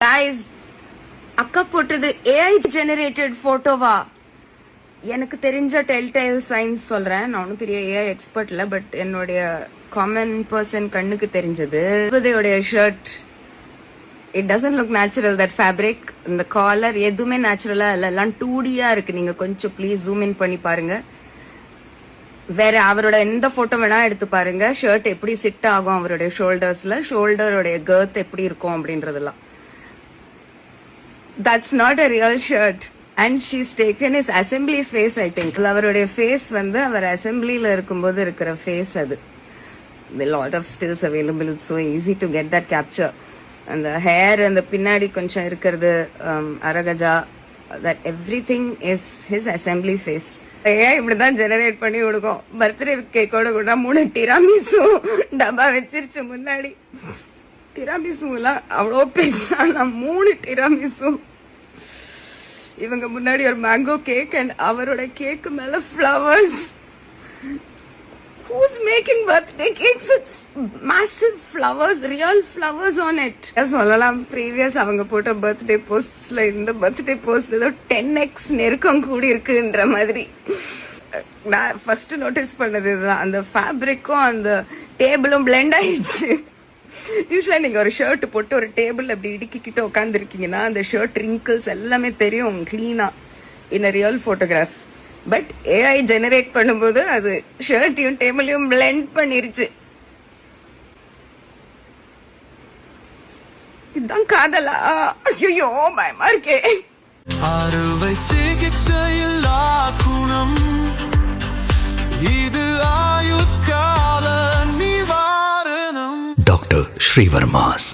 guys, அக்கா போட்டது AI generated போட்டோவா? எனக்கு தெரிஞ்ச டெல்டைல் சைன்ஸ் சொல்றேன். நான் ஒன்னும் பெரிய ஏஐ எக்ஸ்பர்ட் இல்ல, பட் என்னுடைய காமன் பர்சன் கண்ணுக்கு தெரிஞ்சது உடைய shirt. It doesn't look natural. That fabric, இந்த காலர் எதுவுமே நேச்சுரலா இல்ல, எல்லாம் 2Dயா இருக்கு. நீங்க கொஞ்சம் ப்ளீஸ் ஜூம் இன் பண்ணி பாருங்க. வேற அவரோட எந்த போட்டோ வேணா எடுத்து பாருங்க. ஷர்ட் எப்படி சிட் ஆகும் அவருடைய ஷோல்டர்ஸ்ல, ஷோல்டருடைய கர்த் எப்படி இருக்கும் அப்படின்றதெல்லாம். That's not a real shirt. And she's taken his assembly face, I think. அவருடைய face வந்து அவர் அசெம்பிளில இருக்கும்போது இருக்கிற face அது. A lot of stills available. It's so easy to get that capture. And the hair and the பின்னாடி கொஞ்சம் இருக்கிறது அரகஜா, that everything is his assembly face. ஏன் இப்படிதான் ஜெனரேட் பண்ணி கொடுக்கும். பர்த்டே கேக்கோட கூட 3 டிராமிசு டப்பா வச்சிருச்சு முன்னாடி. டிராமிசுலாம் அவ்வளோ பெருசா 3 டிராமிசு. இவங்க முன்னாடி ஒரு மேங்கோ கேக் அண்ட் அவரோட கேக் மேல flowers. Who's making birthday cakes with massive flowers, real flowers on it? சொல்லலாம் previous அவங்க போட்ட பர்த்டே போஸ்ட்ஸ்ல இந்த பர்த்டே போஸ்ட் ஏதோ 10x நெருக்கம் கூடி இருக்குன்ற மாதிரி. நான் ஃபர்ஸ்ட் நோட்டீஸ் பண்ணது இதுதான். அந்த ஃபேப்ரிக்கும் அந்த டேபிளும் பிளெண்ட் ஆயிடுச்சு. யூஸ்வலா நீங்க ஒரு ஷர்ட் போட்டு ஒரு டேபிள் அப்படி இடுக்கிக்கிட்டு உட்கார்ந்து இருக்கீங்கன்னா அந்த ஷர்ட் ரிங்கிள்ஸ் எல்லாமே தெரியும் கிளீனா இன் real photograph. But AI generate பண்ணும்போது அது ஷர்ட்டையும் டேபிளையும் பிளெண்ட் பண்ணிருச்சு. இதுதான் காதலா? ஐயோ பயமா இருக்கே. அறுவை சிகிச்சையில் குணம் இது ஆயுட்கால நிவாரணம். டாக்டர் ஸ்ரீவர்மாஸ்.